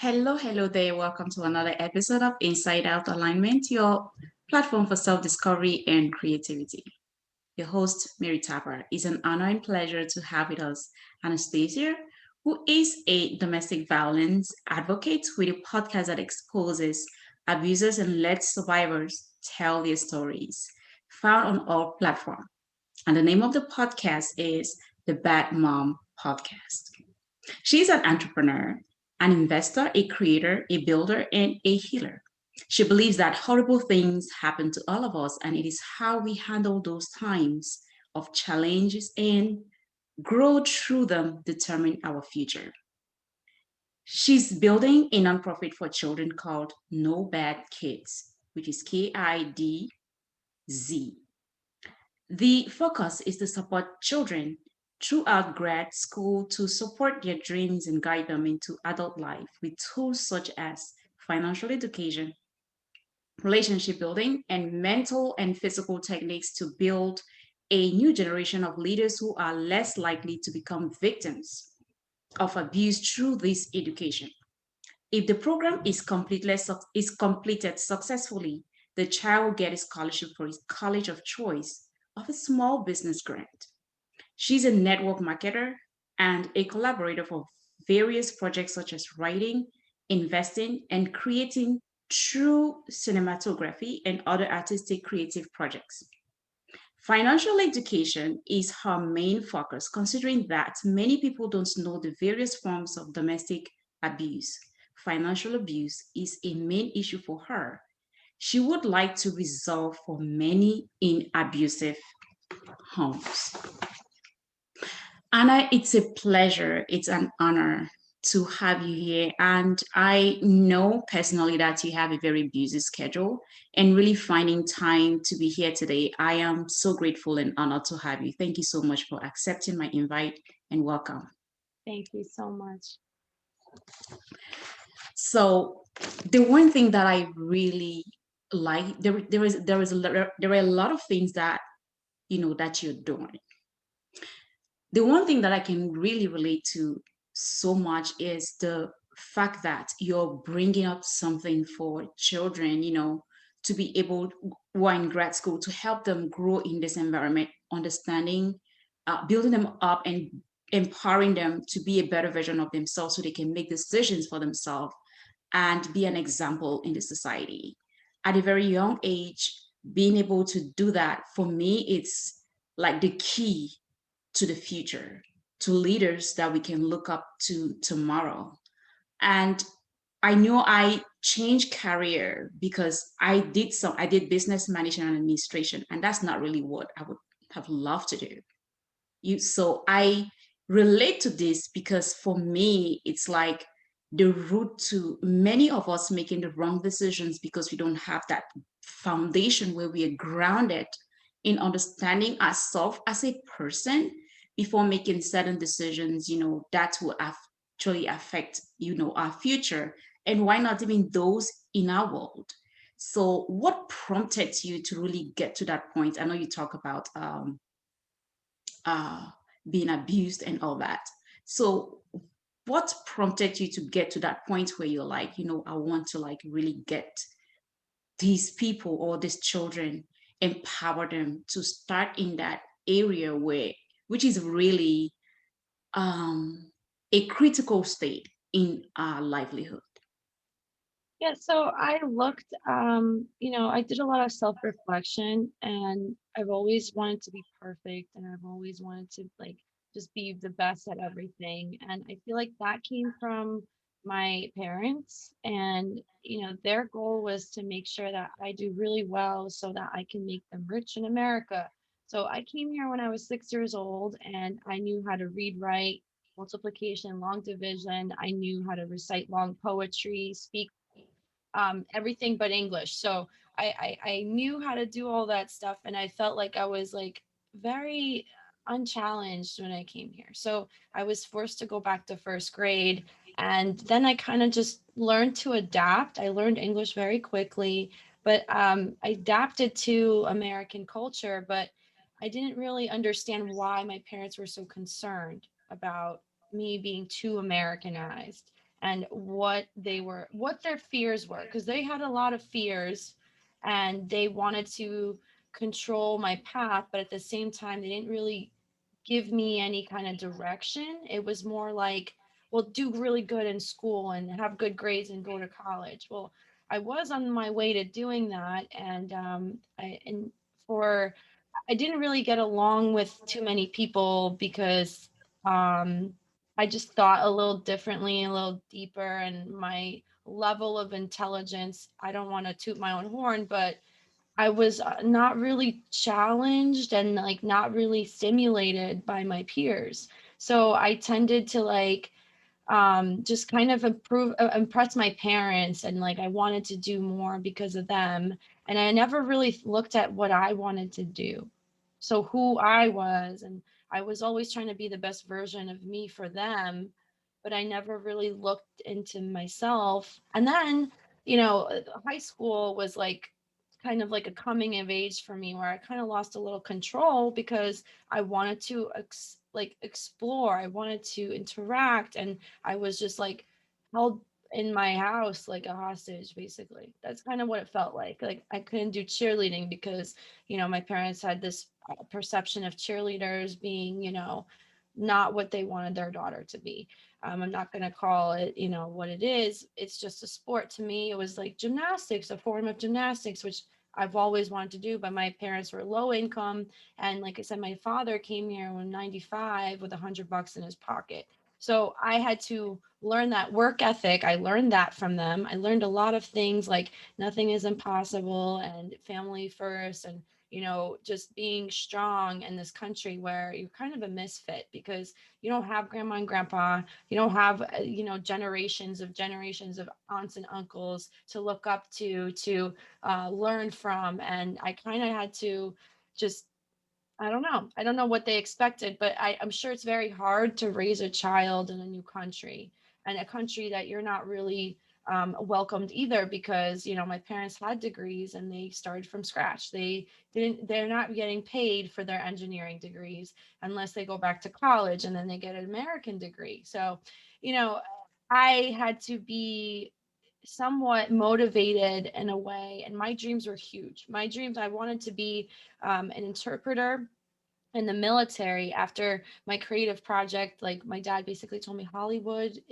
Hello there. Welcome to another episode of Inside Out Alignment, your platform for self discovery and creativity. Your host, Mary Tapper. It's an honor and pleasure to have with us Ana Stasiya, who is a domestic violence advocate with a podcast that exposes abusers and lets survivors tell their stories, found on all platforms. And the name of the podcast is the Bad Mom Podcast. She's an entrepreneur, an investor, a creator, a builder, and a healer. She believes that horrible things happen to all of us, and it is how we handle those times of challenges and grow through them determine our future. She's building a nonprofit for children called No Bad Kids, which is KIDZ. The focus is to support children throughout grad school to support their dreams and guide them into adult life with tools such as financial education, relationship building, and mental and physical techniques to build a new generation of leaders who are less likely to become victims of abuse through this education. If the program is completed successfully, the child will get a scholarship for his college of choice of a small business grant. She's a network marketer and a collaborator for various projects such as writing, investing, and creating through cinematography and other artistic creative projects. Financial education is her main focus, considering that many people don't know the various forms of domestic abuse. Financial abuse is a main issue for her. She would like to resolve for many in abusive homes. Anna, it's a pleasure, it's an honor to have you here. And I know personally that you have a very busy schedule and really finding time to be here today. I am so grateful and honored to have you. Thank you so much for accepting my invite and welcome. Thank you so much. So, the one thing that I really like, there are a lot of things that that you're doing. The one thing that I can really relate to so much is the fact that you're bringing up something for children, to be able, who are in grad school, to help them grow in this environment, understanding, building them up and empowering them to be a better version of themselves so they can make decisions for themselves and be an example in the society. At a very young age, being able to do that, for me, it's like the key to the future, to leaders that we can look up to tomorrow. And I knew I changed career because I did business management and administration, and that's not really what I would have loved to do. So I relate to this because for me, it's like the root to many of us making the wrong decisions because we don't have that foundation where we are grounded in understanding ourselves as a person before making certain decisions, that will actually affect, our future. And why not even those in our world? So what prompted you to really get to that point? I know you talk about uh, being abused and all that. So, what prompted you to get to that point where you're like, I want to like really get these people or these children, empower them to start in that area which is really um, a critical state in our livelihood. Yeah, so I looked, I did a lot of self-reflection and I've always wanted to be perfect and I've always wanted to just be the best at everything. And I feel like that came from my parents and, their goal was to make sure that I do really well so that I can make them rich in America. So I came here when I was 6 years old and I knew how to read, write, multiplication, long division. I knew how to recite long poetry, speak everything but English. So I knew how to do all that stuff, and I felt like I was like very unchallenged when I came here. So I was forced to go back to first grade, and then I kind of just learned to adapt. I learned English very quickly, but I adapted to American culture, but I didn't really understand why my parents were so concerned about me being too Americanized. and what their fears were, because they had a lot of fears and they wanted to control my path, but at the same time they didn't really give me any kind of direction. It was more like, well, do really good in school and have good grades and go to college. Well, I was on my way to doing that, and for I didn't really get along with too many people because um, I just thought a little differently, a little deeper, and my level of intelligence. I don't want to toot my own horn, but I was not really challenged and like not really stimulated by my peers. So I tended to like just kind of impress my parents, and like I wanted to do more because of them, and I never really looked at what I wanted to do, so who I was. And I was always trying to be the best version of me for them, but I never really looked into myself. And then, high school was like kind of like a coming of age for me, where I kind of lost a little control because I wanted to explore, I wanted to interact, and I was just like held in my house like a hostage, basically. That's kind of what it felt like. Like I couldn't do cheerleading because, my parents had this perception of cheerleaders being, not what they wanted their daughter to be. I'm not going to call it, what it is. It's just a sport to me. It was like gymnastics, a form of gymnastics, which I've always wanted to do, but my parents were low income. And like I said, my father came here when 95 with $100 in his pocket. So I had to learn that work ethic. I learned that from them. I learned a lot of things like nothing is impossible and family first, and just being strong in this country where you're kind of a misfit because you don't have grandma and grandpa, you don't have generations of aunts and uncles to look up to learn from. And I kind of had to just, I don't know. I don't know what they expected, but I'm sure it's very hard to raise a child in a new country, and a country that you're not really welcomed either, because my parents had degrees and they started from scratch. They're not getting paid for their engineering degrees unless they go back to college and then they get an American degree. So, you know, I had to be somewhat motivated in a way, and my dreams were huge. My dreams, I wanted to be an interpreter in the military after my creative project. Like my dad basically told me Hollywood,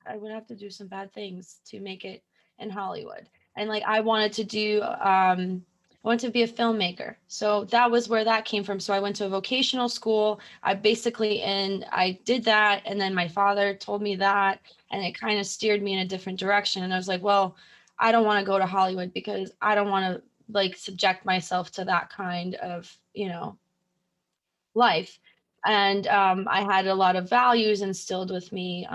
I would have to do some bad things to make it in Hollywood. And like I wanted to I wanted to be a filmmaker. So that was where that came from. So I went to a vocational school. I did that, and then my father told me that, and it kind of steered me in a different direction. And I was like, well, I don't want to go to Hollywood because I don't want to like subject myself to that kind of, life. And I had a lot of values instilled with me,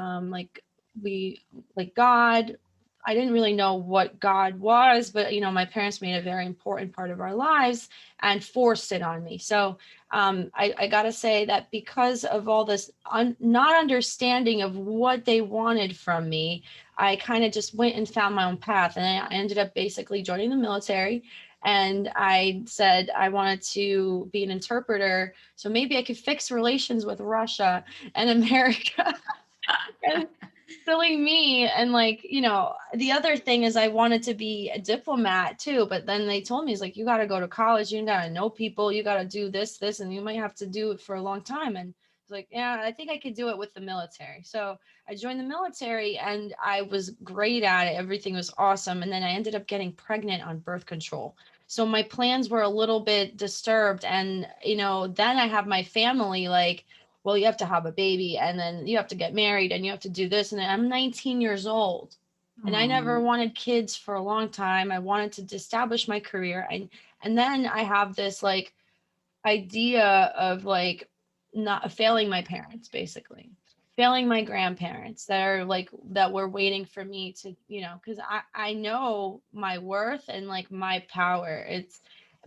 we like God. I didn't really know what God was, but my parents made a very important part of our lives and forced it on me. So I gotta say that because of all this not understanding of what they wanted from me, I kind of just went and found my own path, and I ended up basically joining the military. And I said I wanted to be an interpreter, so maybe I could fix relations with Russia and America. And silly me. And like, the other thing is I wanted to be a diplomat too, but then they told me, it's like, you got to go to college, you got to know people, you got to do this, and you might have to do it for a long time. And it's like, yeah, I think I could do it with the military. So I joined the military and I was great at it. Everything was awesome. And then I ended up getting pregnant on birth control. So my plans were a little bit disturbed. And, then I have my family like, well, you have to have a baby and then you have to get married and you have to do this. And I'm 19 years old and I never Oh, wanted kids for a long time. I wanted to establish my career. And then I have this like idea of like not failing my parents, basically failing my grandparents that are like that were waiting for me to, because I know my worth and like my power.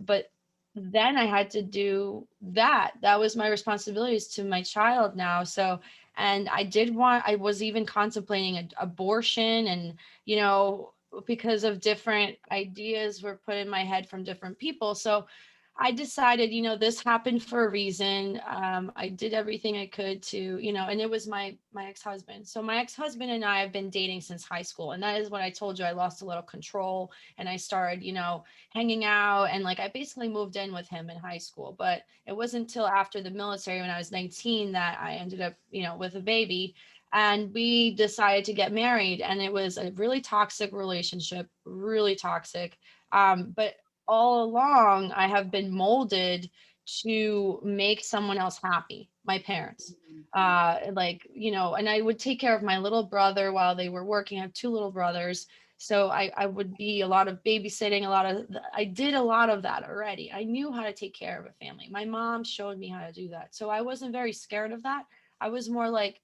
But then I had to do that was my responsibilities to my child now. So, and I was even contemplating abortion, and you know because of different ideas were put in my head from different people. So I decided, this happened for a reason. I did everything I could to, and it was my ex-husband. So my ex-husband and I have been dating since high school, and that is when I told you I lost a little control and I started, hanging out, and like I basically moved in with him in high school. But it wasn't until after the military when I was 19 that I ended up, with a baby. And we decided to get married, and it was a really toxic relationship, really toxic. But all along I have been molded to make someone else happy, my parents. Like, and I would take care of my little brother while they were working. I have two little brothers. So I would be a lot of babysitting, I did a lot of that already. I knew how to take care of a family. My mom showed me how to do that. So I wasn't very scared of that. I was more like,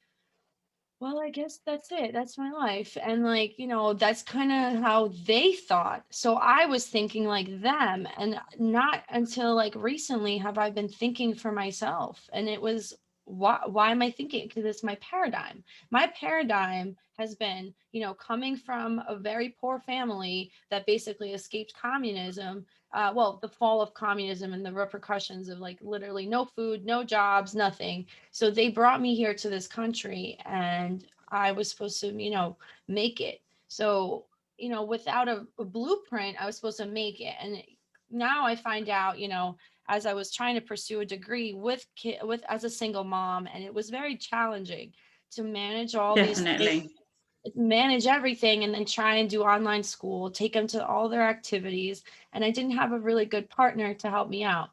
well, I guess that's it. That's my life. And like, that's kind of how they thought. So I was thinking like them. And not until like recently have I been thinking for myself. And it was, why am I thinking? Because it's my paradigm. My paradigm has been, coming from a very poor family that basically escaped communism. Well, the fall of communism and the repercussions of like literally no food, no jobs, nothing. So they brought me here to this country, and I was supposed to, make it. So, without a blueprint, I was supposed to make it. And now I find out, as I was trying to pursue a degree with as a single mom, and it was very challenging to manage all these things, Definitely. manage everything, and then try and do online school, take them to all their activities. And I didn't have a really good partner to help me out.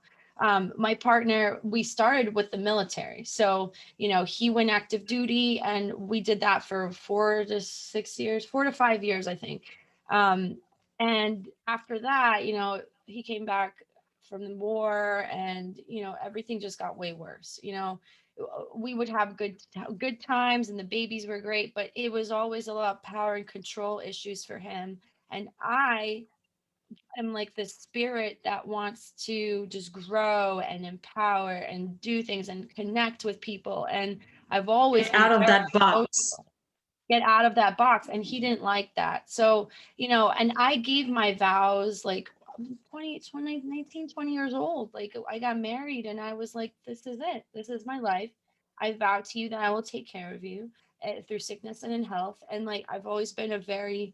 My partner, we started with the military. So, he went active duty, and we did that for 4 to 6 years, 4 to 5 years, I think. Um, and after that, he came back from the war, and, everything just got way worse. We would have good times, and the babies were great, but it was always a lot of power and control issues for him. And I am like the spirit that wants to just grow and empower and do things and connect with people. And I've always Get been out of very that box. social, get out of that box, and he didn't like that. So, and I gave my vows like 20, 19, 20 years old. Like I got married, and I was like, this is it, this is my life. I vow to you that I will take care of you, through sickness and in health. And like I've always been a very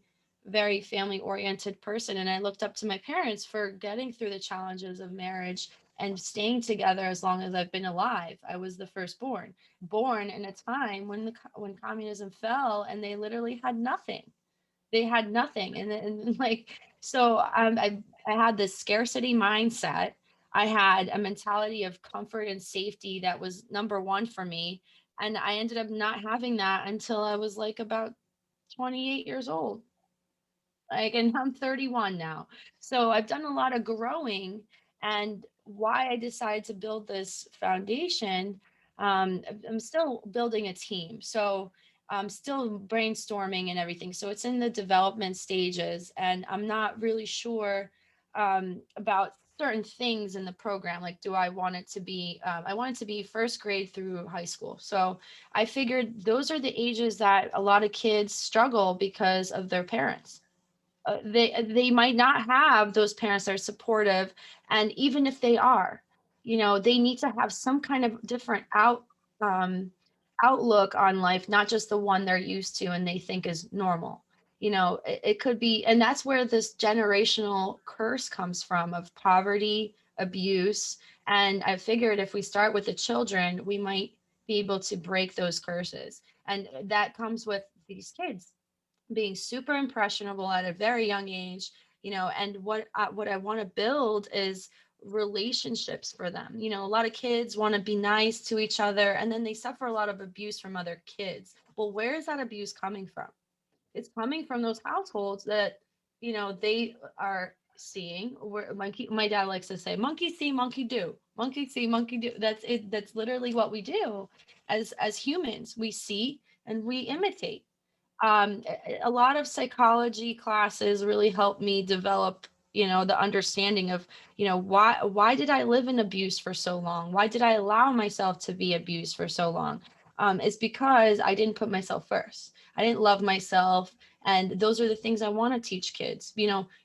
family oriented person, and I looked up to my parents for getting through the challenges of marriage and staying together as long as I've been alive. I was the firstborn, born in a time when when communism fell, and they literally had nothing. They had nothing. And like, so I had this scarcity mindset. I had a mentality of comfort and safety that was number one for me. And I ended up not having that until I was like about 28 years old. Like, and I'm 31 now. So I've done a lot of growing. And why I decided to build this foundation, I'm still building a team. So I'm still brainstorming and everything. So it's in the development stages, and I'm not really sure about certain things in the program. Like, do I want it to be, I want it to be first grade through high school. So I figured those are the ages that a lot of kids struggle because of their parents. They might not have those parents that are supportive, and even if they are, they need to have some kind of different um, outlook on life, not just the one they're used to and they think is normal. It could be, and that's where this generational curse comes from, of poverty, abuse. And I figured if we start with the children, we might be able to break those curses. And that comes with these kids being super impressionable at a very young age. And what I want to build is relationships for them. A lot of kids want to be nice to each other, and then they suffer a lot of abuse from other kids. Well, where is that abuse coming from? It's coming from those households that, they are seeing. Where my dad likes to say, monkey see, monkey do. Monkey see, monkey do. That's it. That's literally what we do as humans. We see and we imitate. A lot of psychology classes really helped me develop, the understanding of, why did I live in abuse for so long? Why did I allow myself to be abused for so long? It's because I didn't put myself first. I didn't love myself. And those are the things I want to teach kids.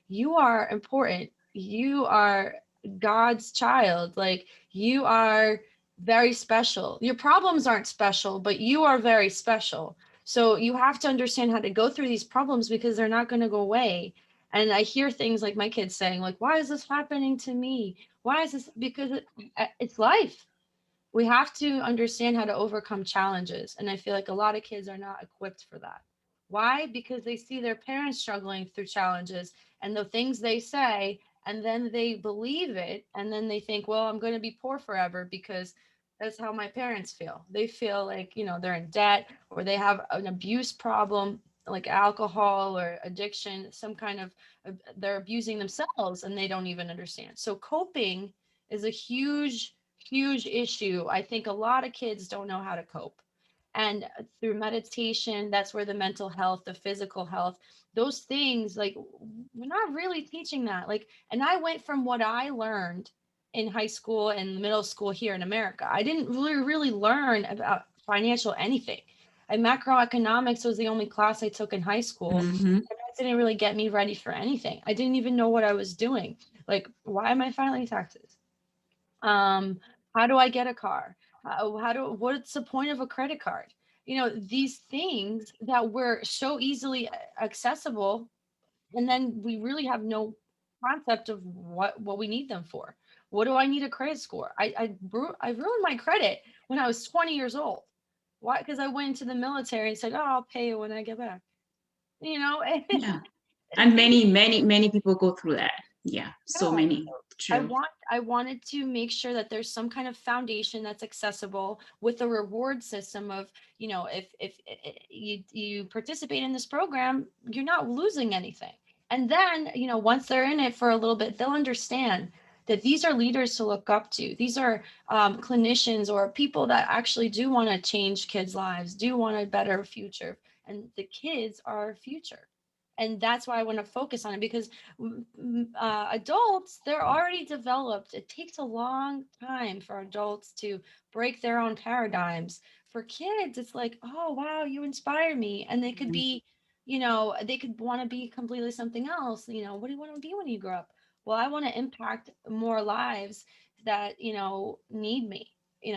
You are important. You are God's child. Like, you are very special. Your problems aren't special, but you are very special. So you have to understand how to go through these problems because they're not going to go away. And I hear things like my kids saying, like, why is this happening to me? Why is this? Because it's life. We have to understand how to overcome challenges. And I feel like a lot of kids are not equipped for that. Why? Because they see their parents struggling through challenges and the things they say, and then they believe it. And then they think, well, I'm going to be poor forever because that's how my parents feel. They feel like, they're in debt, or they have an abuse problem, like alcohol or addiction, some kind of, they're abusing themselves and they don't even understand. So coping is a huge issue. I think a lot of kids don't know how to cope. And through meditation, that's where the mental health, the physical health, those things, like, we're not really teaching that. Like, and I went from what I learned in high school and middle school here in America. I didn't really learn about financial anything. And macroeconomics was the only class I took in high school. Mm-hmm. And that didn't really get me ready for anything. I didn't even know what I was doing. Like, why am I filing taxes? um how do I get a car? What's the point of a credit card? These things that were so easily accessible, and then we really have no concept of what we need them for. What do I need a credit score? I ruined my credit when I was 20 years old. Why? Because I went into the military and said, oh, I'll pay you when I get back. Yeah. And Things. many people go through that. Yeah, so No. many. So True. I wanted to make sure that there's some kind of foundation that's accessible with a reward system of, if you participate in this program, you're not losing anything. And then, once they're in it for a little bit, they'll understand that these are leaders to look up to. These are clinicians or people that actually do want to change kids' lives, do want a better future. And the kids are our future. And that's why I want to focus on it, because adults, they're already developed. It takes a long time for adults to break their own paradigms. For kids, it's like, oh, wow, you inspire me. And they could Mhm. be, they could want to be completely something else. What do you want to be when you grow up? Well, I want to impact more lives that, need me.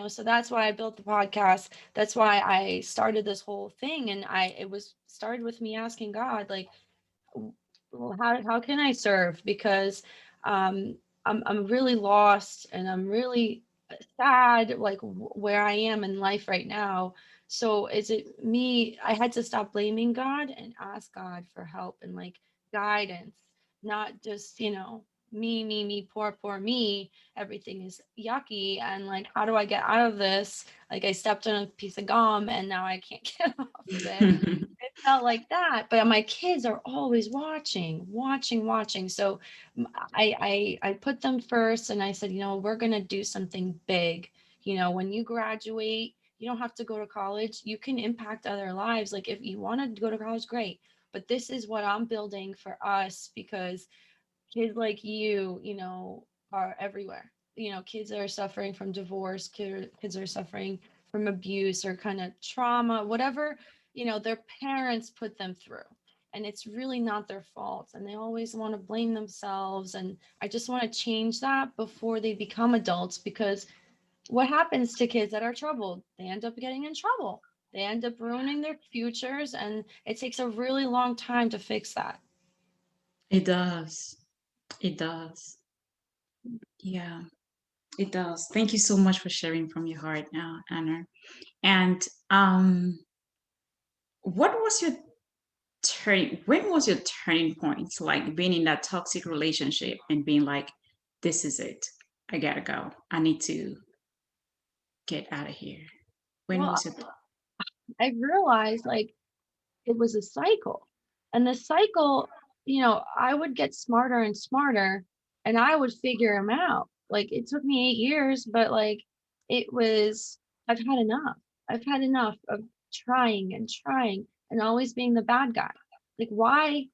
So that's why I built the podcast. That's why I started this whole thing. And it was started with me asking God, like, well, how can I serve? Because I'm really lost, and I'm really sad, like, where I am in life right now. So is it me? I had to stop blaming God and ask God for help and, like, guidance, not just, me, poor me. Everything is yucky, and, like, how do I get out of this? Like, I stepped on a piece of gum and now I can't get off of it. It felt like that, but my kids are always watching. So I put them first, and I said, we're gonna do something big. When you graduate, you don't have to go to college. You can impact other lives. Like, if you want to go to college, great. But this is what I'm building for us, because kids like are everywhere. Kids that are suffering from divorce, kids are suffering from abuse or kind of trauma, whatever, their parents put them through. And it's really not their fault. And they always want to blame themselves. And I just want to change that before they become adults, because what happens to kids that are troubled? They end up getting in trouble. They end up ruining their futures. And it takes a really long time to fix that. It does. It does. Yeah, it does. Thank you so much for sharing from your heart now, Anna. And what was your when was your turning point? Like being in that toxic relationship and being like, this is it. I gotta go. I need to get out of here. When Well, was it? I realized, like, it was a cycle. And the cycle, I would get smarter and smarter, and I would figure them out. Like, it took me 8 years, but, like, it was, I've had enough. I've had enough of trying and always being the bad guy. Like, why?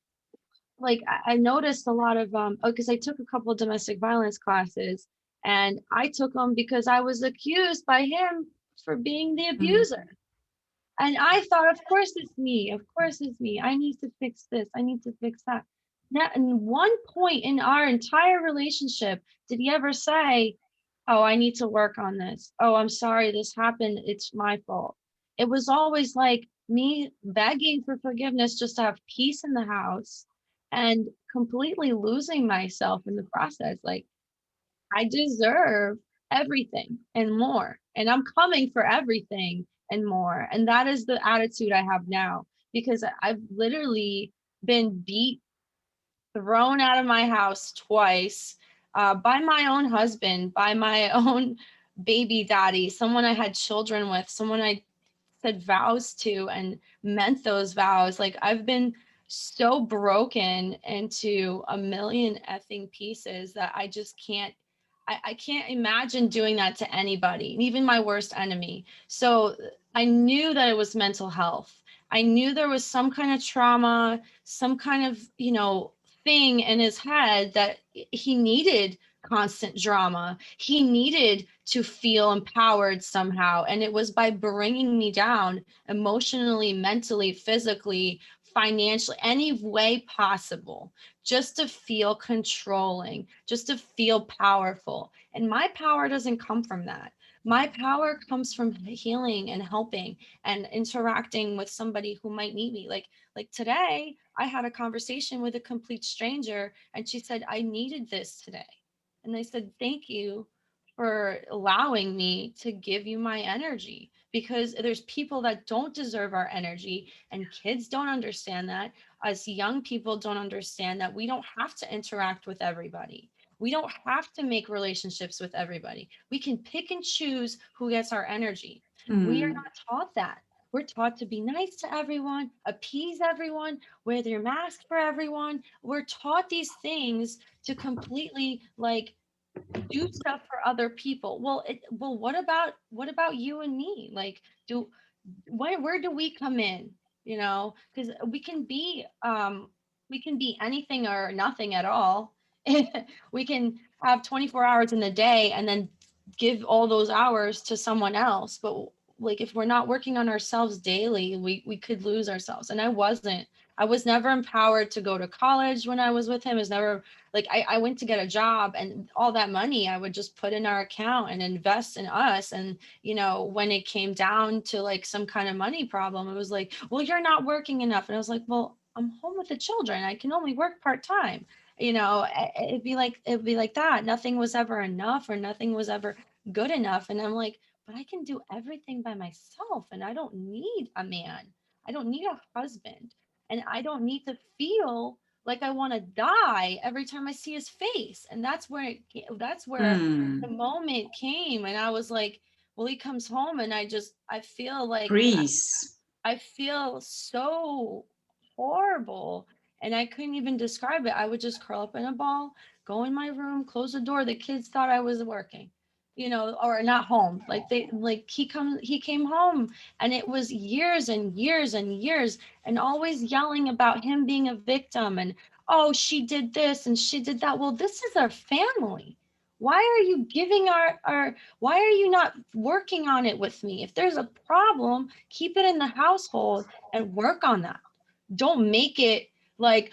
Like, I noticed a lot of, because I took a couple of domestic violence classes, and I took them because I was accused by him for being the Mm, abuser. And I thought, of course it's me. Of course it's me. I need to fix this. I need to fix that. Not in one point in our entire relationship did he ever say, "Oh, I need to work on this. Oh, I'm sorry this happened. It's my fault." It was always like me begging for forgiveness just to have peace in the house and completely losing myself in the process. Like, I deserve everything and more. And I'm coming for everything and more. And that is the attitude I have now because I've literally been beat, thrown out of my house twice, by my own husband, by my own baby daddy, someone I had children with, someone I said vows to and meant those vows. Like, I've been so broken into a million effing pieces that I just can't. I can't imagine doing that to anybody, even my worst enemy. So I knew that it was mental health. I knew there was some kind of trauma, some kind of, thing in his head that he needed constant drama. He needed to feel empowered somehow. And it was by bringing me down emotionally, mentally, physically, financially, any way possible, just to feel controlling, just to feel powerful. And my power doesn't come from that. My power comes from healing and helping and interacting with somebody who might need me. Like today, I had a conversation with a complete stranger and she said, "I needed this today." And I said, "Thank you for allowing me to give you my energy, because there's people that don't deserve our energy and kids don't understand that. Us young people don't understand that we don't have to interact with everybody. We don't have to make relationships with everybody. We can pick and choose who gets our energy. We are Mm, not taught that. We're taught to be nice to everyone, appease everyone, wear their mask for everyone. We're taught these things to completely like do stuff for other people. Well, what about you and me? Like, do where do we come in? Because we can be anything or nothing at all. We can have 24 hours in the day and then give all those hours to someone else. But like, if we're not working on ourselves daily, we could lose ourselves. And I was never empowered to go to college when I was with him. It was never like I went to get a job, and all that money I would just put in our account and invest in us. And when it came down to like some kind of money problem, it was like, "Well, you're not working enough." And I was like, "Well, I'm home with the children. I can only work part-time." It'd be like that. Nothing was ever enough, or nothing was ever good enough. And I'm like, "But I can do everything by myself, and I don't need a man. I don't need a husband, and I don't need to feel like I want to die every time I see his face." And that's where the mm. moment came. And I was like, well, he comes home and I feel like Greece. I feel so horrible. And I couldn't even describe it. I would just curl up in a ball, go in my room, close the door. The kids thought I was working, or not home. Like he came home, and it was years and years and years, and always yelling about him being a victim, and, "Oh, she did this and she did that." Well, this is our family. Why are you giving why are you not working on it with me? If there's a problem, keep it in the household and work on that. Don't make it like,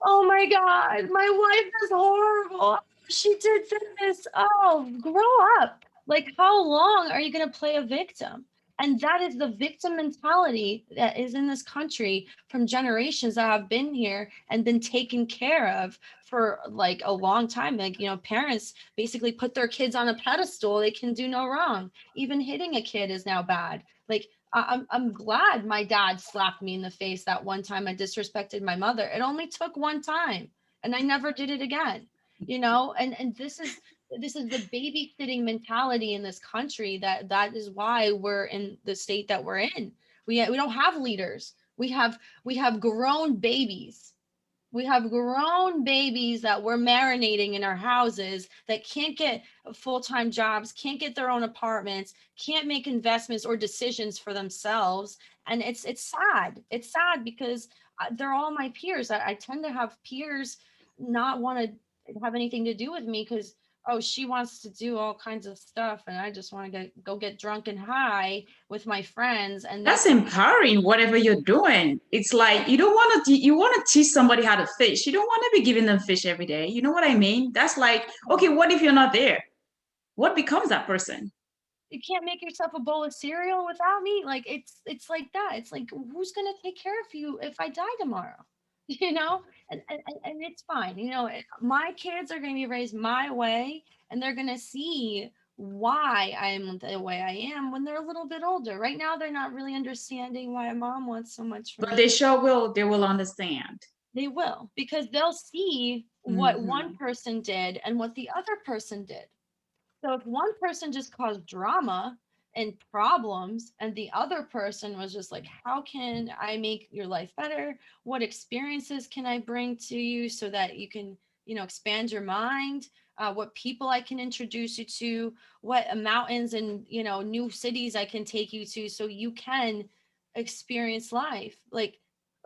"Oh my God, my wife is horrible. She did this." Oh, grow up. Like, how long are you going to play a victim? And that is the victim mentality that is in this country from generations that have been here and been taken care of for like a long time. Like, parents basically put their kids on a pedestal. They can do no wrong. Even hitting a kid is now bad. Like, I'm glad my dad slapped me in the face that one time I disrespected my mother. It only took one time, and I never did it again. And this is the babysitting mentality in this country, that is why we're in the state that we're in. We don't have leaders. We have grown babies. We have grown babies that we're marinating in our houses, that can't get full-time jobs, can't get their own apartments, can't make investments or decisions for themselves. And it's sad. It's sad because they're all my peers. I tend to have peers not want to have anything to do with me because oh, she wants to do all kinds of stuff and I just want to go get drunk and high with my friends, and That's that's okay. empowering, whatever you're doing. It's like you don't want to, you want to teach somebody how to fish. You don't want to be giving them fish every day. You know what I mean? That's like, okay, what if you're not there? What becomes that person? You can't make yourself a bowl of cereal without me. Like it's like that. It's like, who's gonna take care of you if I die tomorrow? You know, and it's fine. You know, my kids are gonna be raised my way, and they're gonna see why I'm the way I am when they're a little bit older. Right now, they're not really understanding why mom wants so much from But they me. sure will. They will understand. They will, because they'll see what one Hmm. person did and what the other person did. So if one person just caused drama and problems, and the other person was just like, how can I make your life better? What experiences can I bring to you so that you can, expand your mind? What people I can introduce you to? What mountains and, new cities I can take you to so you can experience life? Like,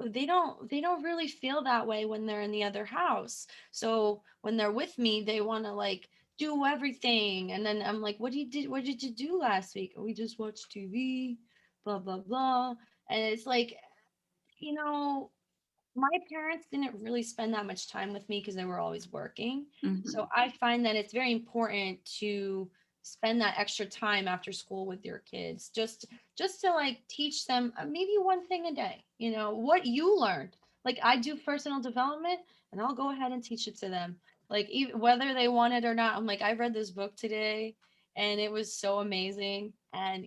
they don't really feel that way when they're in the other house. So when they're with me, they want to like do everything. And then I'm like, what did you do last week? We just watched TV, blah blah blah. And it's like, you know, my parents didn't really spend that much time with me because they were always working. So Hmm. I find that it's very important to spend that extra time after school with your kids, just to like teach them maybe one thing a day, what you learned. Like I do personal development, and I'll go ahead and teach it to them. Like even whether they want it or not, I'm like, I read this book today and it was so amazing, and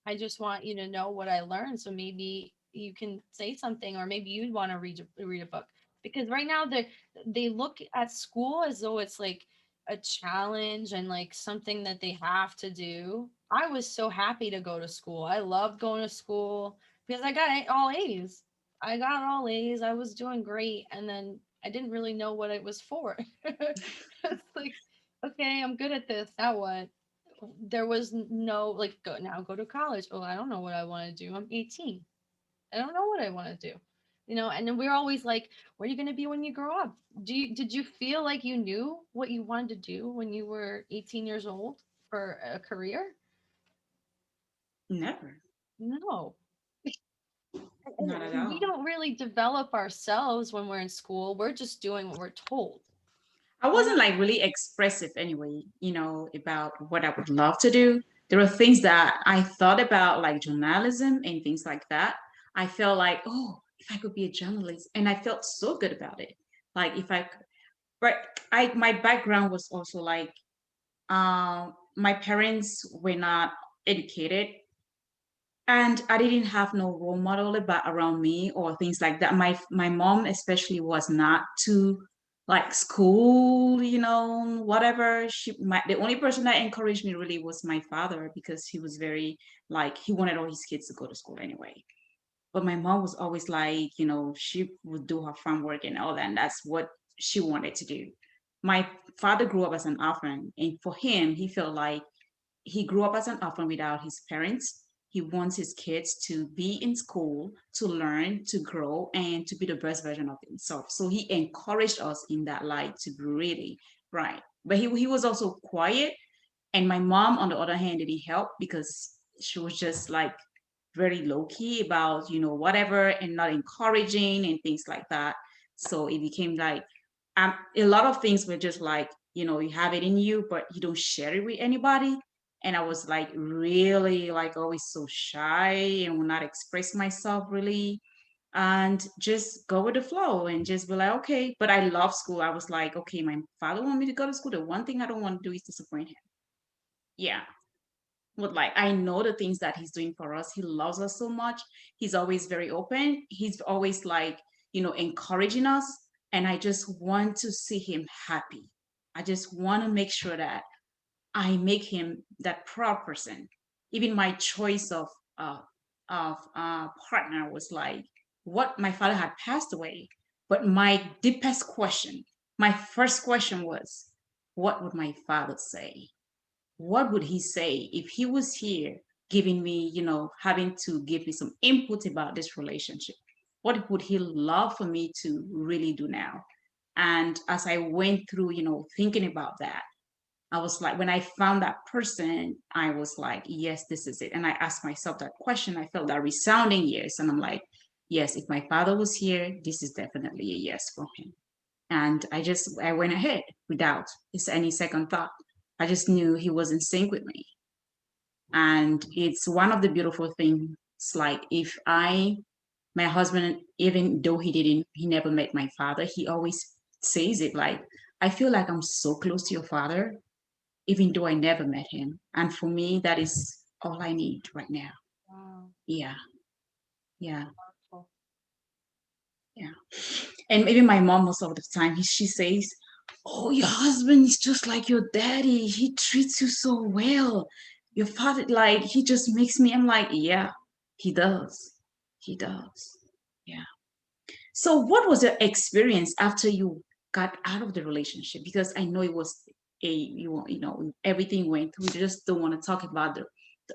I just want you to know what I learned, so maybe you can say something, or maybe you'd want to read a book. Because right now they look at school as though it's like a challenge and like something that they have to do. I was so happy to go to school. I loved going to school because I got all A's. I got all A's. I was doing great, and then I didn't really know what it was for. It's like, okay, I'm good at this. Now what? There was no like, go to college. Oh, I don't know what I want to do. I'm 18. I don't know what I want to do. And then we're always like, what are you going to be when you grow up? Did you feel like you knew what you wanted to do when you were 18 years old for a career? Never. No. Not at And we all. don't really develop ourselves when we're in school. We're just doing what we're told. I You know? wasn't like really expressive anyway, about what I would love to do. There were things that I thought about, like journalism and things like that. I felt like, oh, if I could be a journalist, and I felt so good about it. Like if I, but my background was also like, my parents were not educated, and I didn't have no role model about around me or things like that. My mom especially was not too like school, whatever. The only person that encouraged me really was my father, because he was very like, he wanted all his kids to go to school anyway. But my mom was always like, she would do her farm work and all that, and that's what she wanted to do. My father grew up as an orphan, and for him, he felt like he grew up as an orphan without his parents. He wants his kids to be in school, to learn, to grow, and to be the best version of himself. So he encouraged us in that light to be really right. But he was also quiet. And my mom, on the other hand, didn't help because she was just like very low key about, whatever, and not encouraging and things like that. So it became like, a lot of things were just like, you have it in you, but you don't share it with anybody. And I was like really like always so shy and would not express myself really, and just go with the flow and just be like, okay. But I love school. I was like, okay, my father want me to go to school. The one thing I don't want to do is disappoint him. Yeah. But like, I know the things that he's doing for us. He loves us so much. He's always very open. He's always like, encouraging us. And I just want to see him happy. I just want to make sure that I make him that proud person. Even my choice uh, of partner was like, what, my father had passed away, but my deepest question, my first question was, what would my father say? What would he say if he was here giving me, having to give me some input about this relationship? What would he love for me to really do now? And as I went through, thinking about that, I was like, when I found that person, I was like, yes, this is it. And I asked myself that question. I felt that resounding yes. And I'm like, yes, if my father was here, this is definitely a yes for him. And I went ahead without any second thought. I just knew he was in sync with me. And it's one of the beautiful things, like if my husband, even though he never met my father, he always says it like, I feel like I'm so close to your father, even though I never met him. And for me, that is all I need right now. Wow. Yeah, yeah, Powerful. yeah. And even my mom, most of the time, she says, oh, your husband is just like your daddy. He treats you so well. Your father, like, he just makes me, I'm like, yeah, he does. He does. Yeah. So, what was your experience after you got out of the relationship? Because I know it was everything went. We just don't want to talk about the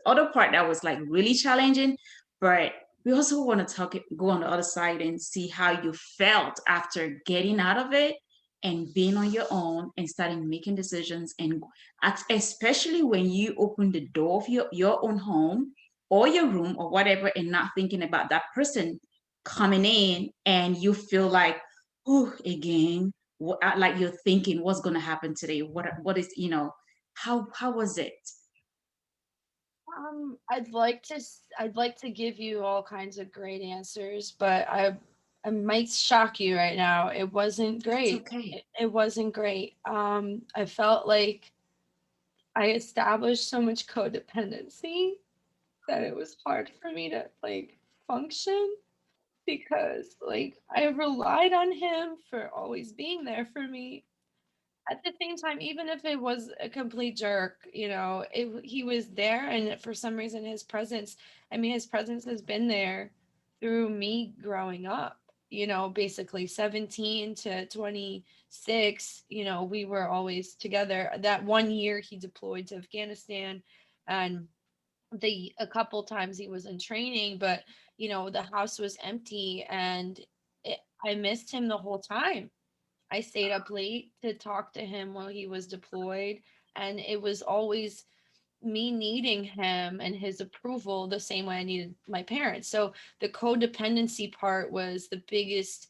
other part that was like really challenging, but we also want to go on the other side and see how you felt after getting out of it and being on your own and starting making decisions, and especially when you open the door of your own home or your room or whatever, and not thinking about that person coming in, and you feel like, oh, again, like you're thinking, what's going to happen today? What is, how was it? I'd like to give you all kinds of great answers, but I might shock you right now. It wasn't It's great. okay. It wasn't great. I felt like I established so much codependency that it was hard for me to like function, because like I relied on him for always being there for me. At the same time, even if it was a complete jerk, he was there, and for some reason his presence, I mean, his presence has been there through me growing up. Basically 17 to 26, we were always together. That one year he deployed to Afghanistan, and the a couple times he was in training, but the house was empty, and I missed him the whole time. I stayed up late to talk to him while he was deployed, and it was always me needing him and his approval the same way I needed my parents. So the codependency part was the biggest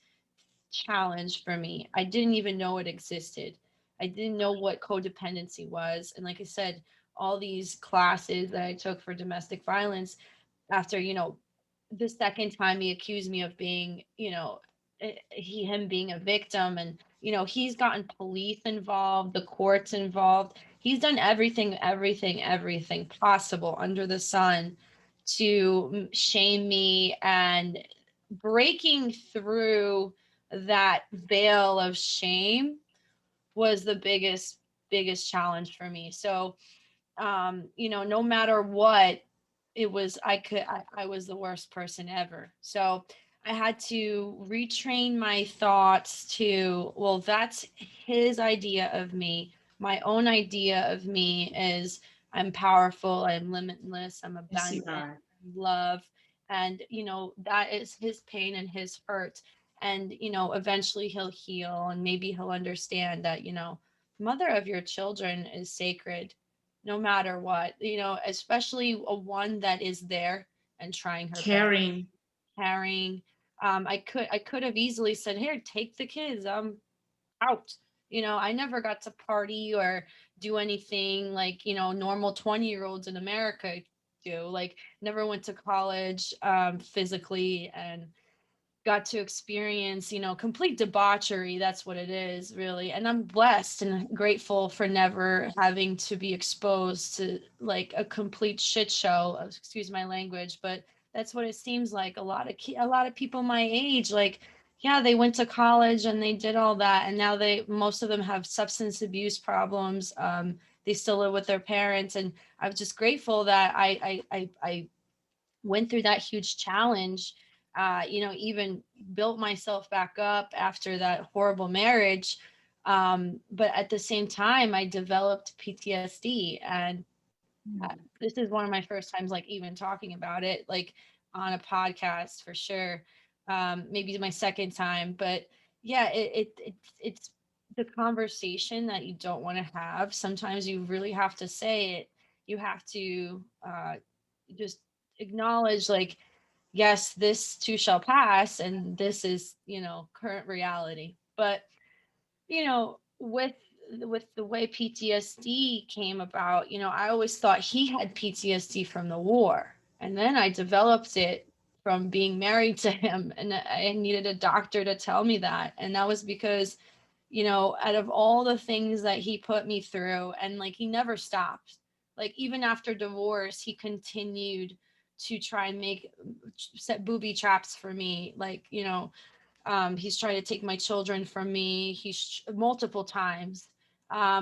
challenge for me. I didn't even know it existed. I didn't know what codependency was. And like I said, all these classes that I took for domestic violence, after, the second time he accused me of being, him being a victim, and he's gotten police involved, the courts involved. He's done everything possible under the sun to shame me, and breaking through that veil of shame was the biggest challenge for me. So no matter what, I was the worst person ever. So I had to retrain my thoughts to, well, that's his idea of me. My own idea of me is I'm powerful, I'm limitless, I'm Yes, you abundant, are. I'm love. And that is his pain and his hurt. And eventually he'll heal, and maybe he'll understand that mother of your children is sacred, no matter what, especially a one that is there and trying her best, Caring. caring. I could have easily said, here, take the kids, I'm out. I never got to party or do anything like normal 20-year-olds in America do. Like, never went to college physically, and got to experience, complete debauchery. That's what it is, really. And I'm blessed and grateful for never having to be exposed to like a complete shit show. Excuse my language, but that's what it seems like. A lot of people my age, like, yeah, they went to college and they did all that, and now most of them have substance abuse problems. They still live with their parents, and I'm just grateful that I went through that huge challenge, even built myself back up after that horrible marriage. But at the same time, I developed PTSD. And this is one of my first times, like, even talking about it, like, on a podcast for sure. Maybe my second time. But yeah, it's the conversation that you don't want to have, sometimes you really have to say it. You have to just acknowledge, like, yes, this too shall pass, and this is, current reality. But with the way PTSD came about, I always thought he had PTSD from the war. And then I developed it from being married to him. And I needed a doctor to tell me that. And that was because, out of all the things that he put me through, and like he never stopped. Like even after divorce, he continued to try and set booby traps for me. Like, he's tried to take my children from me. He's multiple times.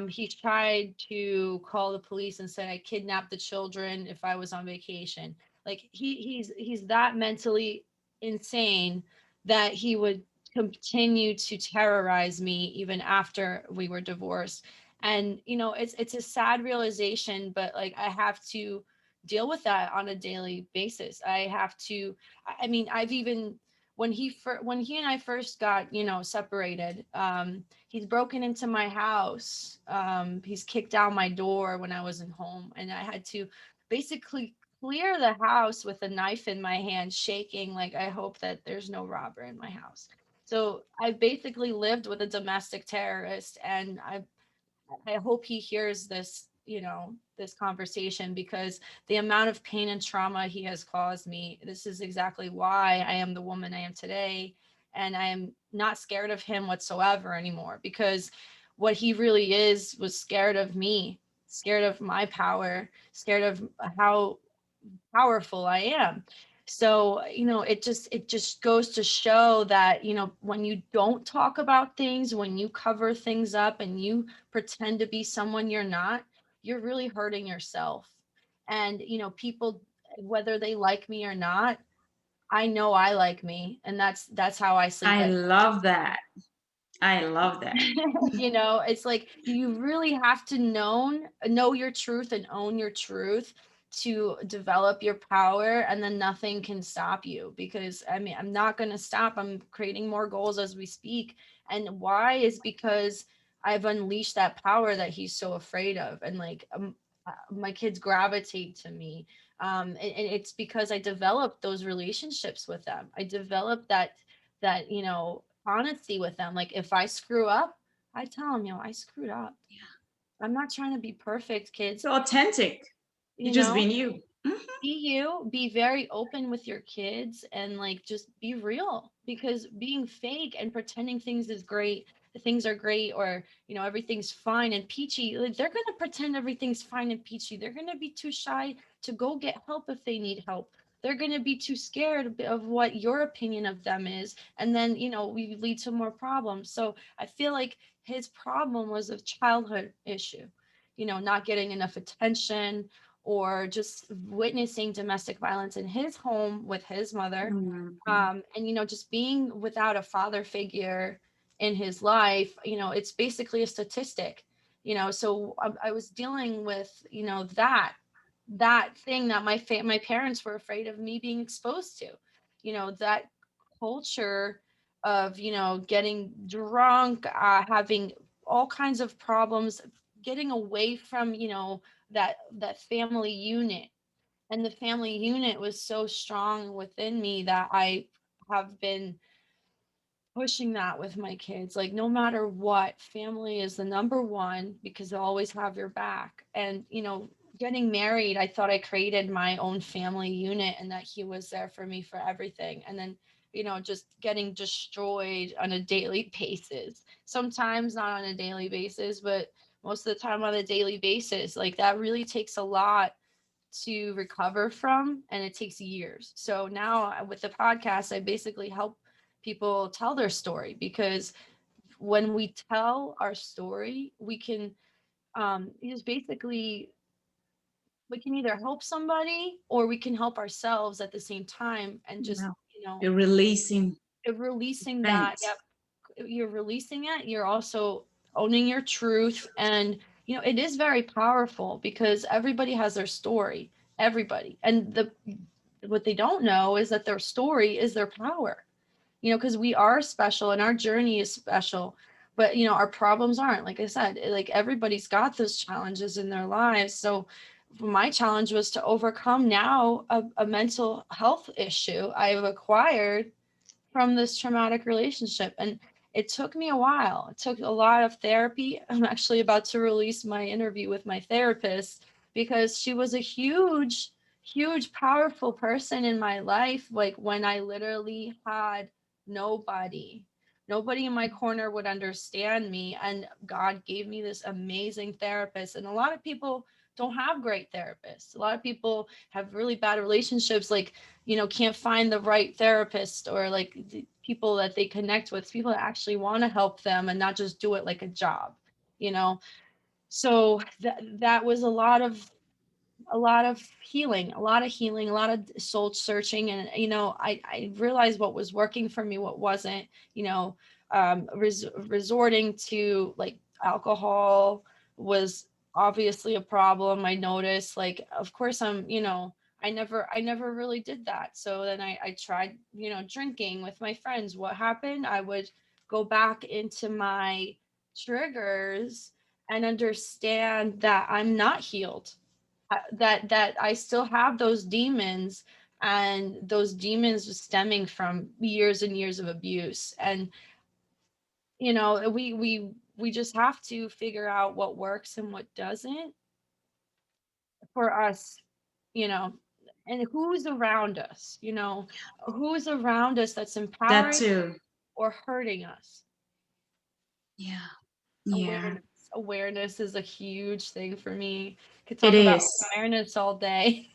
He's tried to call the police and say I kidnapped the children if I was on vacation. Like he's that mentally insane that he would continue to terrorize me even after we were divorced. And it's a sad realization, but like I have to deal with that on a daily basis. I have to. I mean, I've even when he and I first got separated, he's broken into my house. He's kicked down my door when I wasn't home, and I had to basically clear the house with a knife in my hand, shaking like I hope that there's no robber in my house. So I basically lived with a domestic terrorist, and I hope he hears this, this conversation, because the amount of pain and trauma he has caused me, this is exactly why I am the woman I am today. And I am not scared of him whatsoever anymore, because what he really is was scared of me, scared of my power, scared of how powerful I am. So, it just goes to show that, when you don't talk about things, when you cover things up and you pretend to be someone you're not, you're really hurting yourself. And, people, whether they like me or not, I know I like me, and that's how I sleep I at. love that. I love that. It's like you really have to know your truth and own your truth to develop your power, and then nothing can stop you, because I mean, I'm not going to stop. I'm creating more goals as we speak. And why is because I've unleashed that power that he's so afraid of. And like, my kids gravitate to me. And it's because I developed those relationships with them. I developed that honesty with them. Like if I screw up, I tell them, I screwed up. I'm not trying to be perfect, kids. So authentic. You You just know, being you. Mhm. be you, be very open with your kids, and like just be real, because being fake and pretending things are great, or everything's fine and peachy, like they're going to pretend everything's fine and peachy. They're going to be too shy to go get help if they need help. They're going to be too scared of what your opinion of them is, and then we lead to more problems. So I feel like his problem was a childhood issue, not getting enough attention, or just witnessing domestic violence in his home with his mother. Mhm. And just being without a father figure in his life, it's basically a statistic. So I was dealing with that thing that my parents were afraid of me being exposed to, that culture of getting drunk, having all kinds of problems, getting away from that family unit. And the family unit was so strong within me that I have been pushing that with my kids. Like no matter what, family is the number one, because they'll always have your back. And getting married, I thought I created my own family unit, and that he was there for me for everything. And then just getting destroyed on a daily basis, sometimes not on a daily basis, but most of the time on a daily basis. Like that really takes a lot to recover from, and it takes years. So now with the podcast, I basically help people tell their story, because when we tell our story, we can just basically, we can either help somebody or we can help ourselves at the same time. And just Yeah. You're releasing releasing that. things. Yep, you're releasing it, you're also owning your truth. And it is very powerful, because everybody has their story, everybody. And the what they don't know is that their story is their power, because we are special and our journey is special. but our problems aren't. Like I said, like everybody's got those challenges in their lives. So my challenge was to overcome now a mental health issue I've acquired from this traumatic relationship. And it took me a while. It took a lot of therapy. I'm actually about to release my interview with my therapist because she was a huge, huge, powerful person in my life. Like when I literally had nobody. Nobody in my corner would understand me. And God gave me this amazing therapist. And a lot of people don't have great therapists. A lot of people have really bad relationships. Like, can't find the right therapist or like the people that they connect with, people that actually want to help them and not just do it like a job, you know. So that was a lot of healing, a lot of soul searching. And, I realized what was working for me, what wasn't, resorting to like alcohol was obviously a problem. I noticed, like, of course, I never really did that. So then I tried, drinking with my friends. What happened? I would go back into my triggers and understand that I'm not healed, that I still have those demons, and those demons stemming from years and years of abuse. And we just have to figure out what works and what doesn't for us, you know, and who's around us, who's around us that's That empowering too. or hurting us. Yeah. Yeah. Awareness is a huge thing for me. Could It talk about is. awareness all day.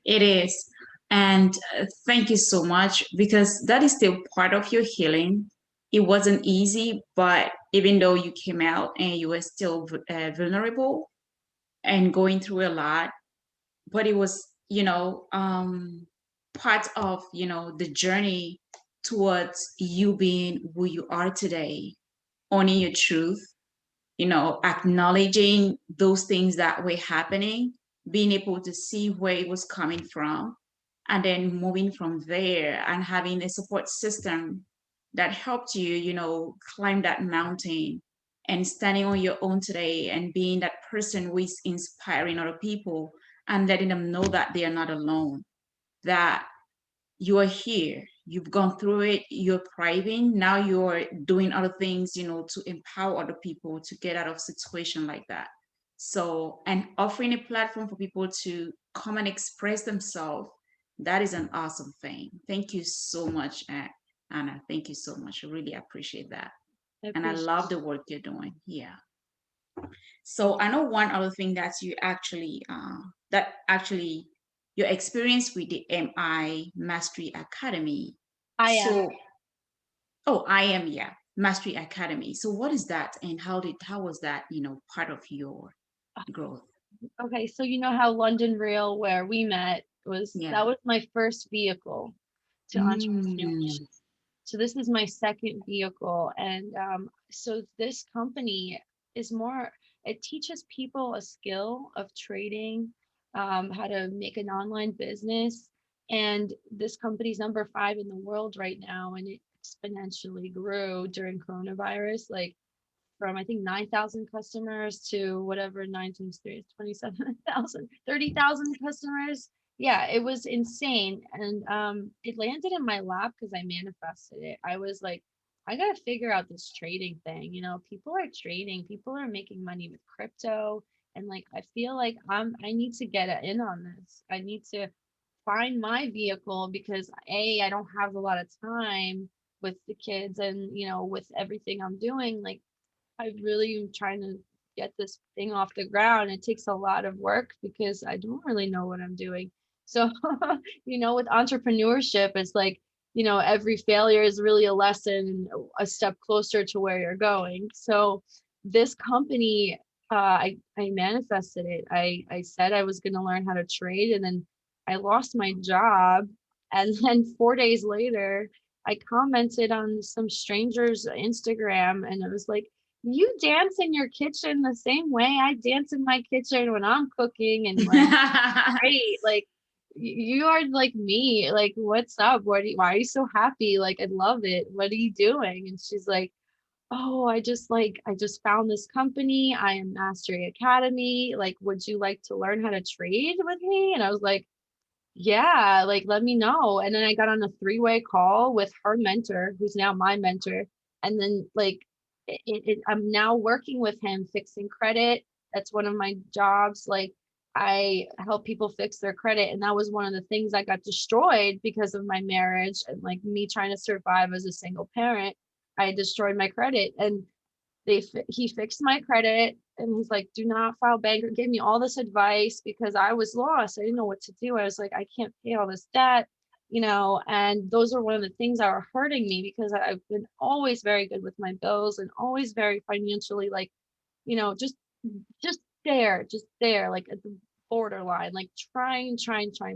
It is. And thank you so much because that is still part of your healing. It wasn't easy, but even though you came out and you were still vulnerable and going through a lot, but it was, part of, the journey towards you being who you are today, owning your truth, acknowledging those things that were happening, being able to see where it was coming from, and then moving from there and having a support system that helped you, climb that mountain and standing on your own today and being that person who is inspiring other people and letting them know that they are not alone, that you are here, you've gone through it, you're thriving, now you're doing other things, to empower other people to get out of situation like that. So, and offering a platform for people to come and express themselves, that is an awesome thing. Thank you so much, Anna. Thank you so much. I really appreciate that. I And I love appreciate the work you're doing. Yeah. So I know one other thing that actually your experience with the MI Mastery Academy. I am. So, oh, I am, yeah, Mastery Academy. So what is that, and how was that, part of your growth? Okay, so you know how London Real, where we met, Yeah. that was my first vehicle to Mm. entrepreneurship. So this is my second vehicle, and so this company is more. It teaches people a skill of trading, how to make an online business, and this company's number 5 in the world right now, and it exponentially grew during coronavirus, like from I think 9,000 customers to whatever 9 times 3 is 27,000, 30,000 customers. Yeah, it was insane. And it landed in my lap because I manifested it. I was like, I got to figure out this trading thing. People are trading, people are making money with crypto. And like, I feel like I need to get in on this. I need to find my vehicle because I don't have a lot of time with the kids and, with everything I'm doing. Like, I really am trying to get this thing off the ground. It takes a lot of work because I don't really know what I'm doing. So, with entrepreneurship, it's like, every failure is really a lesson, a step closer to where you're going. So, this company, I manifested it. I said I was going to learn how to trade, and then I lost my job. And then 4 days later, I commented on some stranger's Instagram, and it was like, you dance in your kitchen the same way I dance in my kitchen when I'm cooking, and like, great, like you are like me. Like, what's up? Why are you so happy? Like, I love it. What are you doing? And she's like, oh, I just found this company. I am Mastery Academy. Like, would you like to learn how to trade with me? And I was like, yeah, like let me know. And then I got on a three-way call with her mentor, who's now my mentor. And then like I'm now working with him fixing credit. That's one of my jobs. Like I help people fix their credit. And that was one of the things that got destroyed because of my marriage and like me trying to survive as a single parent. I destroyed my credit. And he fixed my credit and he's like, do not file bank, or gave me all this advice because I was lost. I didn't know what to do. I was like, I can't pay all this debt, you know. And those are one of the things that are hurting me because I've been always very good with my bills and always very financially like, you know, just just there, like at the borderline, like trying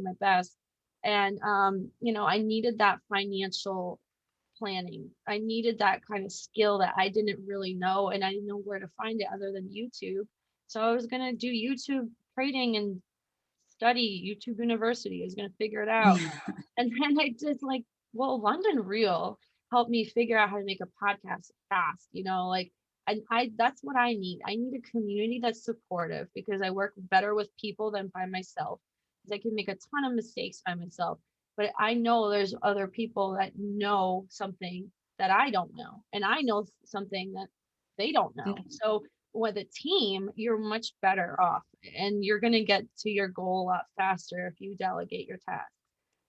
my best. And you know, I needed that financial planning. I needed that kind of skill that I didn't really know, and I didn't know where to find it other than YouTube. So I was going to do YouTube trading and study YouTube University. I was going to figure it out. And then I did like, well, London Real helped me figure out how to make a podcast fast, you know, like, and that's what I need. I need a community that's supportive because I work better with people than by myself. Because I can make a ton of mistakes by myself, but I know there's other people that know something that I don't know, and I know something that they don't know. So with a team, you're much better off and you're going to get to your goal a lot faster if you delegate your tasks.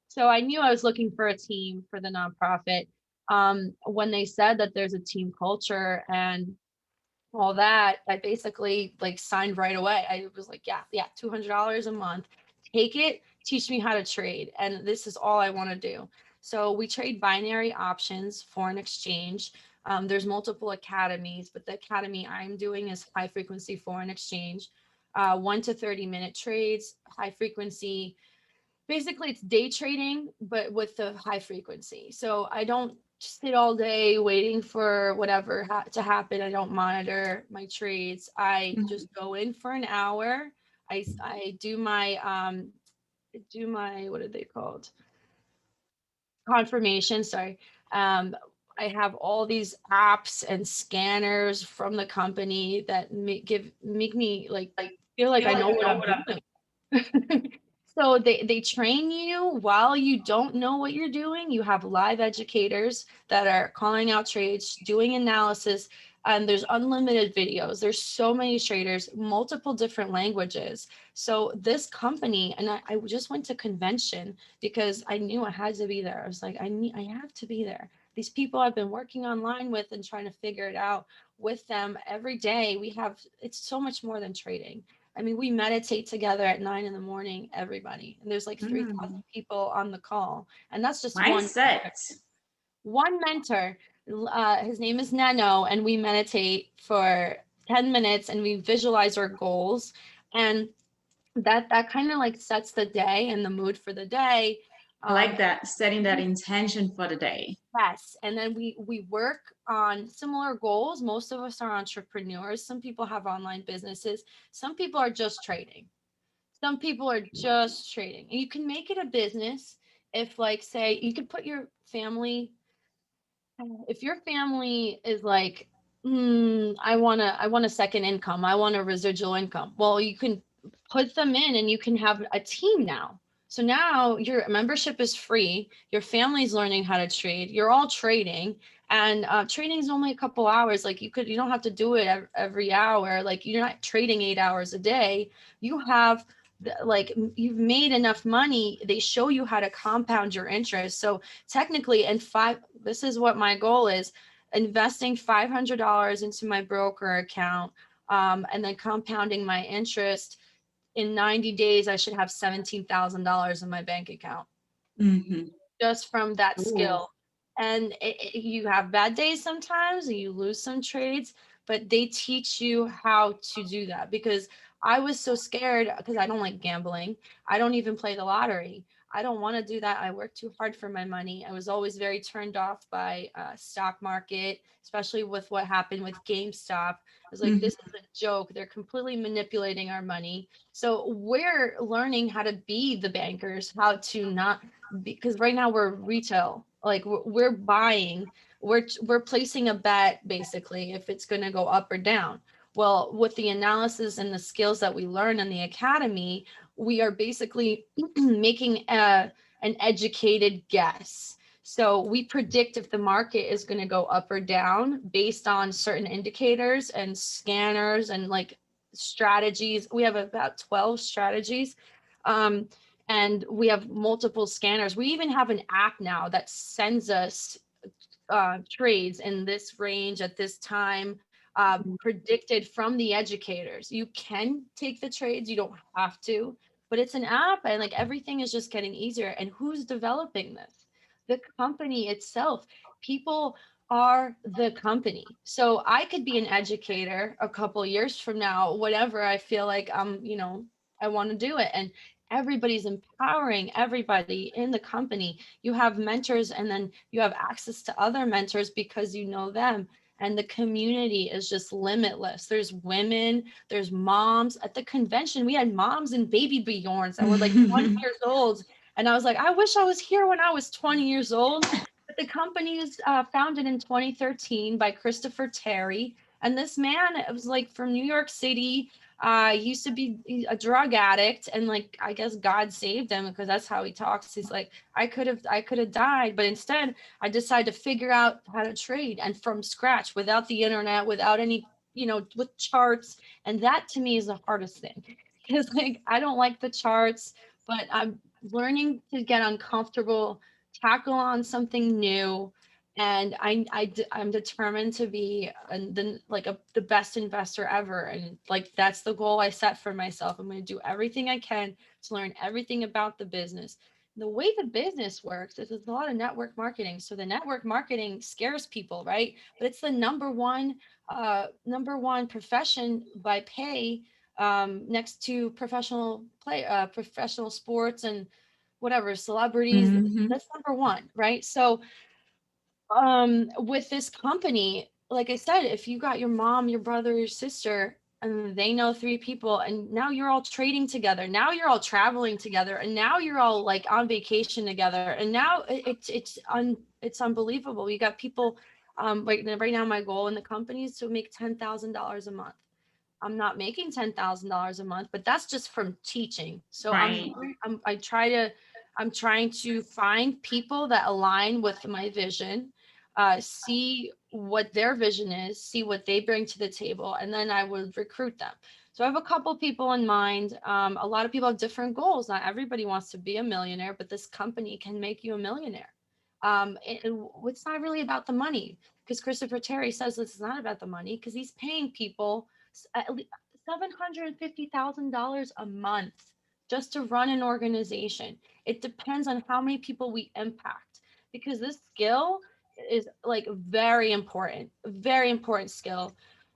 So I knew I was looking for a team for the nonprofit. When they said that there's a team culture and all that, I basically like signed right away. I was like, yeah, $200 a month. Take it, teach me how to trade. And this is all I want to do. So we trade binary options, foreign exchange. There's multiple academies, but the academy I'm doing is high frequency foreign exchange, 1 to 30 minute trades, high frequency. Basically it's day trading but with the high frequency, so I don't sit all day waiting for whatever to happen. I don't monitor my trades. I just go in for an hour. I do my, what are they called, confirmation, sorry. um I have all these apps and scanners from the company that make me like feel like I know what I'm doing. So they train you while you don't know what you're doing. You have live educators that are calling out trades, doing analysis, and there's unlimited videos. There's so many traders, multiple different languages. So this company, and I just went to convention because I knew I had to be there. I was like, I have to be there. These people I've been working online with and trying to figure it out with them every day. It's so much more than trading. I mean, we meditate together at 9 in the morning, everybody, and there's like 3,000 people on the call, and that's just Mindset. one mentor. His name is Nano, and we meditate for 10 minutes, and we visualize our goals, and that kind of like sets the day and the mood for the day. I like Um, that, setting that intention for the day. Yes, and then we work on similar goals. Most of us are entrepreneurs. Some people have online businesses. Some people are just trading. Some people are just trading. And you can make it a business if like say you could put your family, if your family is like, I want a second income. I want a residual income. Well, you can put them in and you can have a team now. So now your membership is free. Your family's learning how to trade. You're all trading, and trading is only a couple hours. Like you don't have to do it every hour. Like you're not trading 8 hours a day. You have like you've made enough money. They show you how to compound your interest. So technically, this is what my goal is: investing $500 into my broker account, and then compounding my interest. In 90 days, I should have $17,000 in my bank account Mm-hmm. just from that Ooh. skill. And you have bad days sometimes and you lose some trades, but they teach you how to do that because I was so scared because I don't like gambling. I don't even play the lottery. I don't want to do that. I work too hard for my money. I was always very turned off by stock market, especially with what happened with GameStop. I was like, Mhm. this is a joke. They're completely manipulating our money. So we're learning how to be the bankers, how to not, because right now we're retail. Like we're buying, we're placing a bet basically if it's going to go up or down. Well, with the analysis and the skills that we learn in the academy, we are basically making an educated guess. So we predict if the market is going to go up or down based on certain indicators and scanners and like strategies. We have about 12 strategies. Um, and we have multiple scanners. We even have an app now that sends us trades in this range at this time, predicted from the educators. You can take the trades, you don't have to, but it's an app and like everything is just getting easier. And who's developing this? The company itself. People are the company. So I could be an educator a couple years from now, whatever I feel like I want to do it. And everybody's empowering everybody in the company. You have mentors and then you have access to other mentors because you know them, and the community is just limitless. There's women, there's moms. At the convention we had moms and baby Bjorns that were like 20 years old, and I was like, I wish I was here when I was 20 years old. But the company was founded in 2013 by Christopher Terry, and this man was like from New York City. He used to be a drug addict, and like I guess God saved him because that's how he talks. He's like, I could have died, but instead I decided to figure out how to trade and from scratch without the internet, without any, with charts. And that to me is the hardest thing because like I don't like the charts, but I'm learning to get uncomfortable, tackle on something new. And I'm determined to be the best investor ever. And like, that's the goal I set for myself. I'm going to do everything I can to learn everything about the business. The way the business works is there's a lot of network marketing. So the network marketing scares people, right? But it's the number one profession by pay, next to professional sports and whatever celebrities. Mhm. That's number one, right? So with this company, like I said, if you got your mom, your brother, your sister, and they know three people, and now you're all trading together, now you're all traveling together, and now you're all like on vacation together, and now it's unbelievable. You got people, right now my goal in the company is to make $10,000 a month. I'm not making $10,000 a month, but that's just from teaching. So Right. I'm trying to find people that align with my vision, see what their vision is, see what they bring to the table, and then I would recruit them. So I have a couple people in mind. A lot of people have different goals. Not everybody wants to be a millionaire, but this company can make you a millionaire. It's not really about the money, because Christopher Terry says this is not about the money because he's paying people at least $750,000 a month just to run an organization. It depends on how many people we impact, because this skill is like very important skill.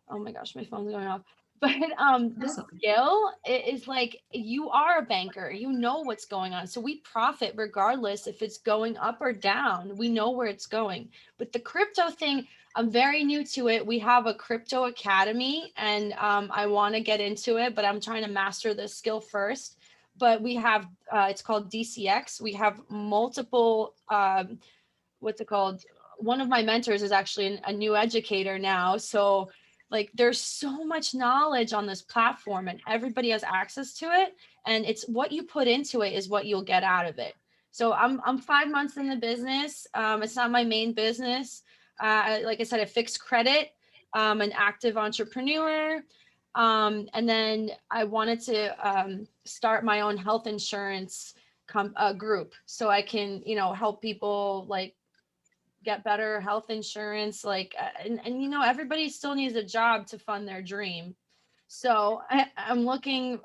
Oh my gosh, my phone's going off. But That's this okay. skill is like, you are a banker, you know what's going on. So we profit regardless if it's going up or down. We know where it's going. But the crypto thing, I'm very new to it. We have a crypto academy, and I want to get into it, but I'm trying to master this skill first. But we have, it's called DCX. We have multiple, what's it called? One of my mentors is actually a new educator now. So like, there's so much knowledge on this platform and everybody has access to it. And it's what you put into it is what you'll get out of it. So I'm 5 months in the business. It's not my main business. Like I said, a fixed credit, an active entrepreneur. And then I wanted to start my own health insurance group so I can, help people like get better health insurance. Like, and everybody still needs a job to fund their dream. So I'm looking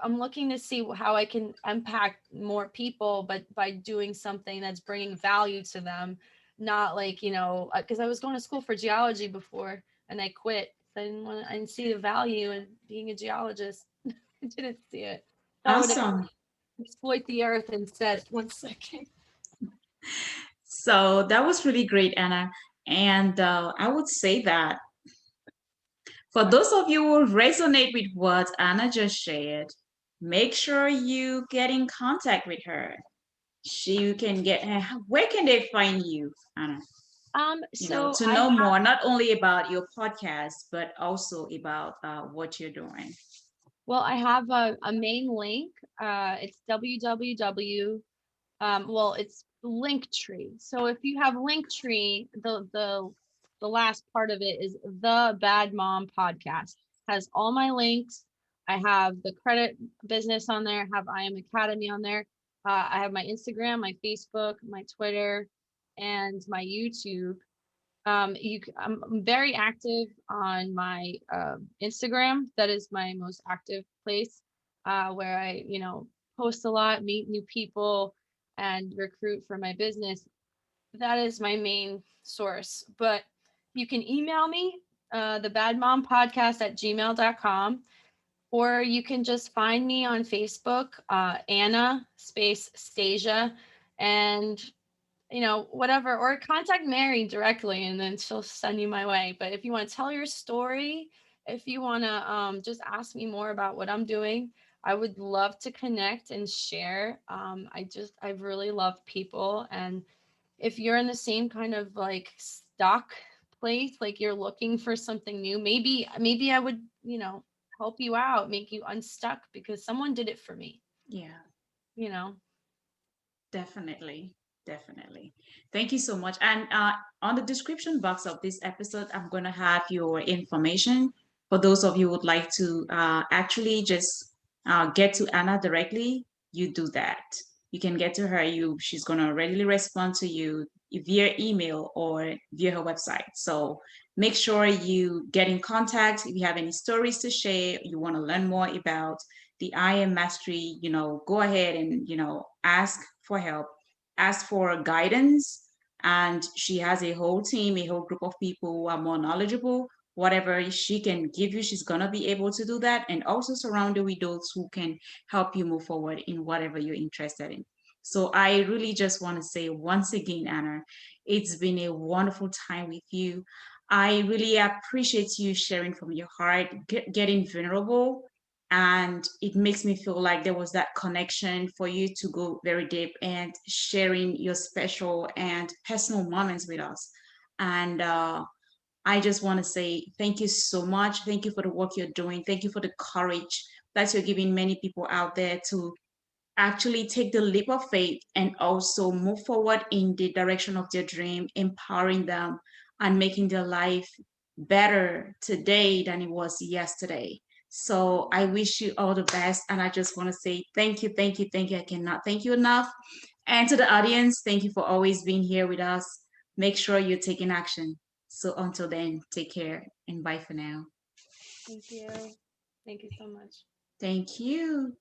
to see how I can impact more people, but by doing something that's bringing value to them, not like, because I was going to school for geology before and I quit. I didn't see the value in being a geologist. I didn't see it. Thought I would Awesome. exploit the earth instead. One second. So that was really great, Anna. And I would say that for those of you who resonate with what Anna just shared, make sure you get in contact with her. you can get, where can they find you, Anna? So To I know have, more, not only about your podcast, but also about what you're doing. well, I have a main link. It's www. Well, it's Linktree. So if you have Linktree, the last part of it is the Bad Mom podcast. Has all my links. I have the credit business on there. I have I Am Academy on there. I have my Instagram, my Facebook, my Twitter, and my YouTube. I'm very active on my Instagram. That is my most active place, where I, post a lot, meet new people, and recruit for my business. That is my main source. But you can email me, the Bad Mom Podcast at gmail.com, or you can just find me on Facebook, Anna space Stasia, and whatever, or contact Mary directly and then she'll send you my way. But if you want to tell your story, if you want to just ask me more about what I'm doing, I would love to connect and share. I really love people. And if you're in the same kind of like stuck place, like you're looking for something new, maybe I would, help you out, make you unstuck because someone did it for me, Yeah, you know. definitely. Definitely. Thank you so much. And on the description box of this episode, I'm going to have your information for those of you who would like to actually just get to Anna directly. You do that. You can get to her. She's going to readily respond to you via email or via her website. So make sure you get in contact if you have any stories to share, you want to learn more about the IM mastery, go ahead and, ask for help, ask for guidance. And she has a whole team, a whole group of people who are more knowledgeable. Whatever she can give you, she's going to be able to do that. And also surround you with those who can help you move forward in whatever you're interested in. So I really just want to say once again, Anna, it's been a wonderful time with you. I really appreciate you sharing from your heart, getting vulnerable, and it makes me feel like there was that connection for you to go very deep and sharing your special and personal moments with us. And I just want to say thank you so much. Thank you for the work you're doing. Thank you for the courage that you're giving many people out there to actually take the leap of faith and also move forward in the direction of their dream, empowering them and making their life better today than it was yesterday. So I wish you all the best. And I just want to say thank you, thank you, thank you. I cannot thank you enough. And to the audience, thank you for always being here with us. Make sure you're taking action. So until then, take care and bye for now. Thank you. Thank you so much. Thank you.